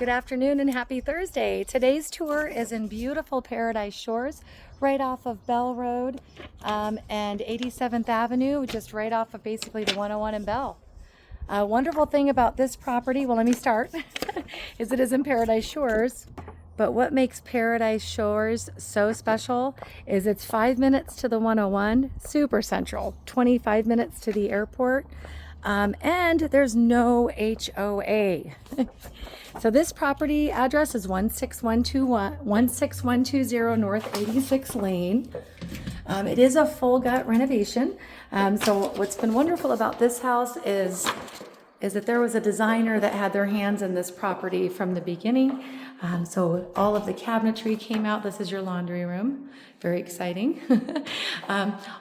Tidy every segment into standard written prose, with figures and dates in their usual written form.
Good afternoon and happy Thursday. Today's tour is in beautiful Paradise Shores, right off of Bell Road and 87th Avenue, just right off of basically the 101 in Bell. Wonderful thing about this property, well, let me start, is it is in Paradise Shores. But what makes Paradise Shores so special is it's 5 minutes to the 101, super central, 25 minutes to the airport, and there's no HOA. So this property address is 16120 North 86 Lane. It is a full gut renovation. So what's been wonderful about this house is that there was a designer that had their hands in this property from the beginning. So all of the cabinetry came out. This is your laundry room. Very exciting.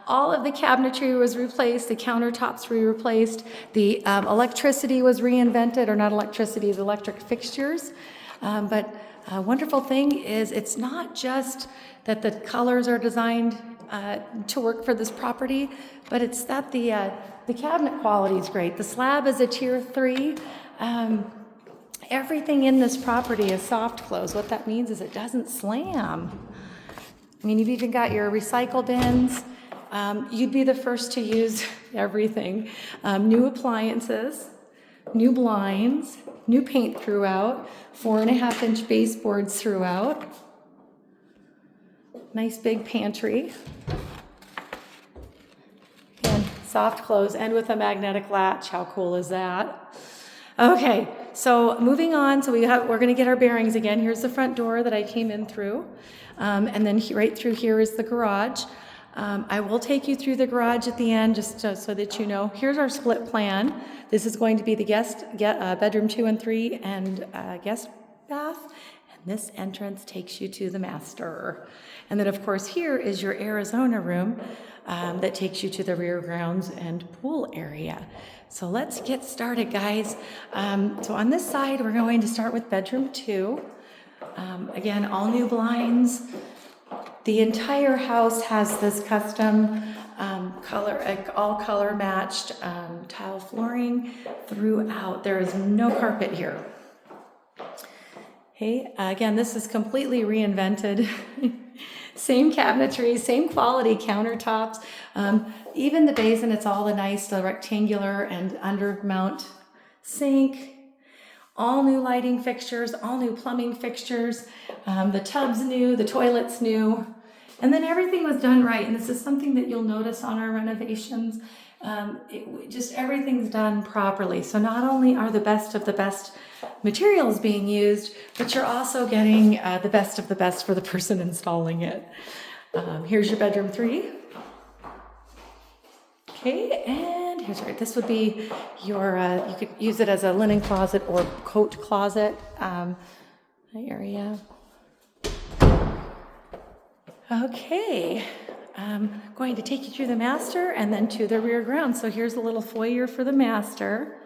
All of the cabinetry was replaced. The countertops were replaced. The electricity was reinvented, or not electricity, the electric fixtures. But a wonderful thing is it's not just that the colors are designed to work for this property, but it's that the cabinet quality is great. The slab is a tier 3. Everything in this property is soft close. What that means is it doesn't slam. I mean, you've even got your recycle bins. You'd be the first to use everything. New appliances, new blinds, new paint throughout, 4.5-inch baseboards throughout. Nice big pantry. And soft close, and with a magnetic latch. How cool is that? Okay, so moving on. So we're going to get our bearings again. Here's the front door that I came in through, and then right through here is the garage. I will take you through the garage at the end, just so that you know. Here's our split plan. This is going to be the bedroom 2 and 3 and guest bath. And this entrance takes you to the master. And then, of course, here is your Arizona room that takes you to the rear grounds and pool area. So let's get started, guys. So on this side, we're going to start with bedroom 2. Again, all new blinds. The entire house has this custom all color matched tile flooring throughout. There is no carpet here. Okay, again, this is completely reinvented. Same cabinetry, same quality countertops. Even the basin, it's all the rectangular and undermount sink. All new lighting fixtures, all new plumbing fixtures. The tub's new, the toilet's new. And then everything was done right. And this is something that you'll notice on our renovations. Just everything's done properly. So not only are the best of the best materials being used, but you're also getting the best of the best for the person installing it. Here's your bedroom 3. Okay, and this would be your, you could use it as a linen closet or coat closet area. Okay, I'm going to take you through the master and then to the rear ground. So here's a little foyer for the master.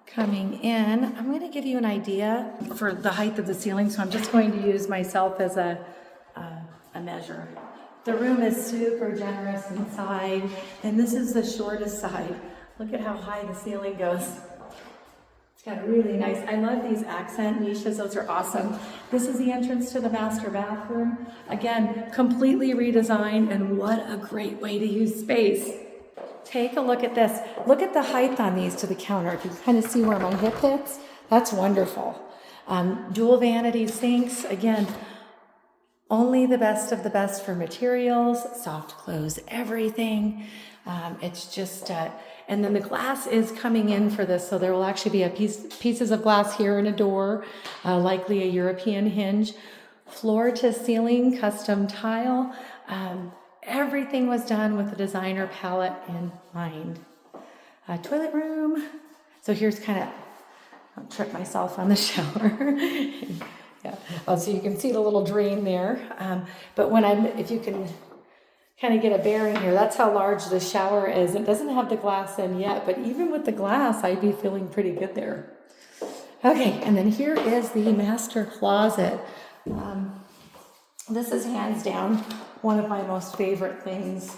Coming in, I'm going to give you an idea for the height of the ceiling, so I'm just going to use myself as a measure. The room is super generous inside, and this is the shortest side. Look at how high the ceiling goes. It's got really nice, I love these accent niches, those are awesome. This is the entrance to the master bathroom. Again, completely redesigned, and what a great way to use space. Take a look at this. Look at the height on these to the counter. If you can kind of see where my hip hits, that's wonderful. Dual vanity sinks. Again, only the best of the best for materials, soft close everything. It's just, and then the glass is coming in for this, so there will actually be pieces of glass here and a door, likely a European hinge. Floor to ceiling, custom tile. Everything was done with the designer palette in mind. Toilet room. So here's I'll trip myself on the shower. Yeah. So you can see the little drain there. But if you can kind of get a bearing here, that's how large the shower is. It doesn't have the glass in yet, but even with the glass, I'd be feeling pretty good there. Okay, and then here is the master closet. This is hands down one of my most favorite things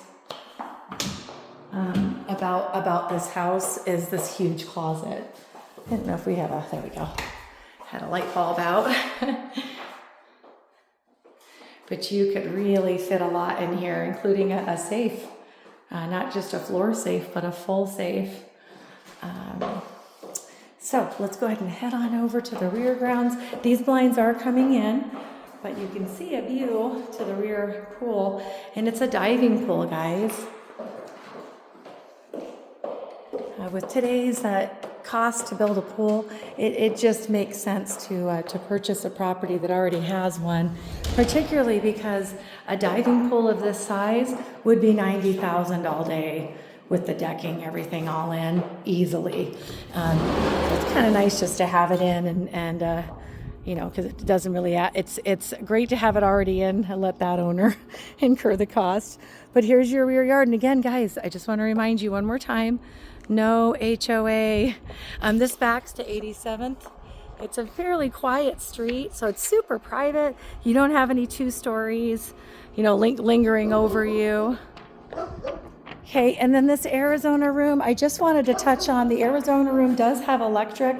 about this house is this huge closet. I don't know if we have there we go. had a light bulb out. But you could really fit a lot in here, including a safe. Not just a floor safe, but a full safe. So let's go ahead and head on over to the rear grounds. These blinds are coming in, but you can see a view to the rear pool, and it's a diving pool, guys. With today's cost to build a pool, it just makes sense to purchase a property that already has one, particularly because a diving pool of this size would be $90,000 all day with the decking, everything all in easily. It's kind of nice just to have it in and you know, because it doesn't really, it's great to have it already in and let that owner incur the cost. But here's your rear yard. And again, guys, I just want to remind you one more time, no HOA. This backs to 87th. It's a fairly quiet street, so it's super private. You don't have any 2 stories, you know, lingering over you. Okay, and then this Arizona room, I just wanted to touch on, the Arizona room does have electric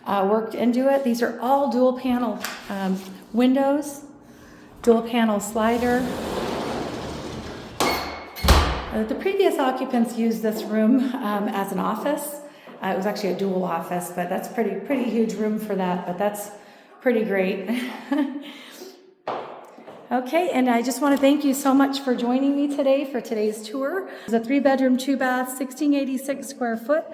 worked into it. These are all dual panel windows, dual panel slider. The previous occupants used this room as an office. It was actually a dual office, but that's pretty huge room for that, but that's pretty great. Okay, and I just want to thank you so much for joining me today for today's tour. It's a 3-bedroom, 2-bath, 1686 square foot.